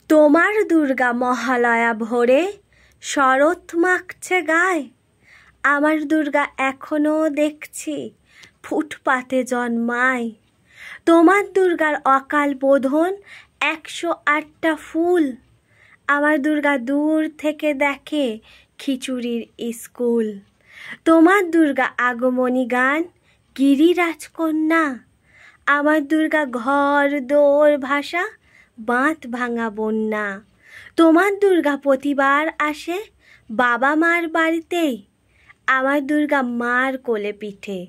তোমার দুর্গা মহালয়া ভোরে শরৎ মাখছে গায়ে। আমার দুর্গা এখনো দেখছি ফুটপাতে জন্মায়। তোমার দুর্গার অকাল বোধন 108টা ফুল। আমার দুর্গা দূর থেকে দেখে খিচুড়ির স্কুল। তোমার দুর্গা আগমনী গান গিরিরাজ কন্যা। আমার দুর্গা ঘর দোর ভাষা বাঁধ ভাঙা বন্যা। তোমার দুর্গা প্রতিবার আসে বাবা মার বাড়িতেই। আমার দুর্গা মার কোলে পিঠে,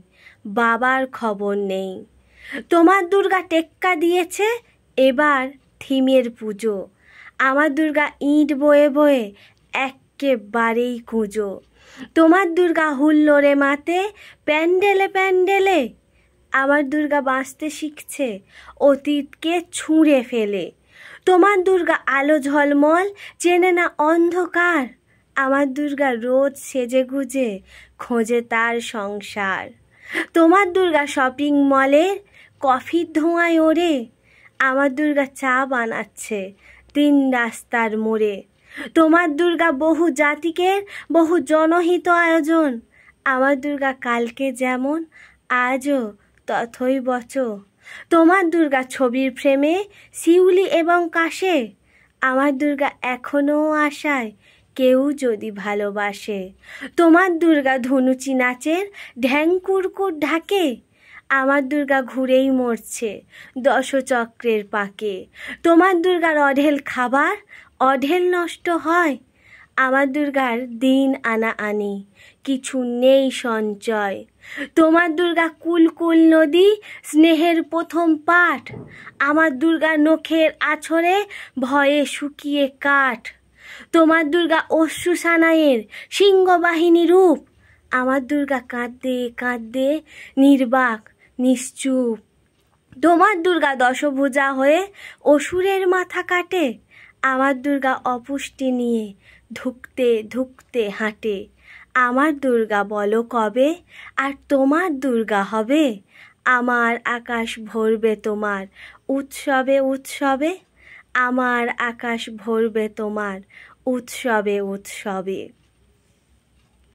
বাবার খবর নেই। তোমার দুর্গা টেক্কা দিয়েছে এবার থিমের পুজো। আমার দুর্গা ইট বয়ে বয়ে একেবারেই কুঁজো। তোমার দুর্গা হুল্লোড়ে মাতে প্যান্ডেলে প্যান্ডেলে। আমার দুর্গা বাঁচতে শিখছে অতীতকে ছুঁড়ে ফেলে। তোমার দুর্গা আলো ঝলমল চেনে না অন্ধকার। আমার দুর্গা রোজ সেজে গুজে খোঁজে তার সংসার। তোমার দুর্গা শপিং মলের কফির ধোঁয়ায় ওড়ে। আমার দুর্গা চা বানাচ্ছে 3 রাস্তার মোড়ে। তোমার দুর্গা বহু জাতিকের বহু জনহিত আয়োজন। আমার দুর্গা কালকে যেমন আজও তথই বচ। তোমার দুর্গা ছবির ফ্রেমে শিউলি এবং কাশে। আমার দুর্গা এখনো আশায় কেউ যদি ভালোবাসে। তোমার দুর্গা ধনুচি নাচের ঢ্যাংকুরকুর ঢাকে। আমার দুর্গা ঘুরেই মরছে দশচক্রের পাকে। তোমার দুর্গার অঢেল খাবার অঢেল নষ্ট হয়। আমার দুর্গার দিন আনা আনি কিছু নেই সঞ্চয়। তোমার দুর্গা কুলকুল নদী স্নেহের প্রথম পাঠ। আমার দুর্গা নখের আছড়ে ভয়ে শুকিয়ে কাঠ। তোমার দুর্গা অশ্রু সানাইয়ের সিংহবাহিনী রূপ। আমার দুর্গা কাঁদতে কাঁদতে নির্বাক নিশ্চুপ। তোমার দুর্গা দশভুজা হয়ে অসুরের মাথা কাটে। আমার দুর্গা অপুষ্টি নিয়ে ধুকতে ধুকতে হাঁটে। আমার দুর্গা বলো কবে আর তোমার দুর্গা হবে। আমার আকাশ ভরবে তোমার উৎসবে উৎসবে। আমার আকাশ ভরবে তোমার উৎসবে উৎসবে।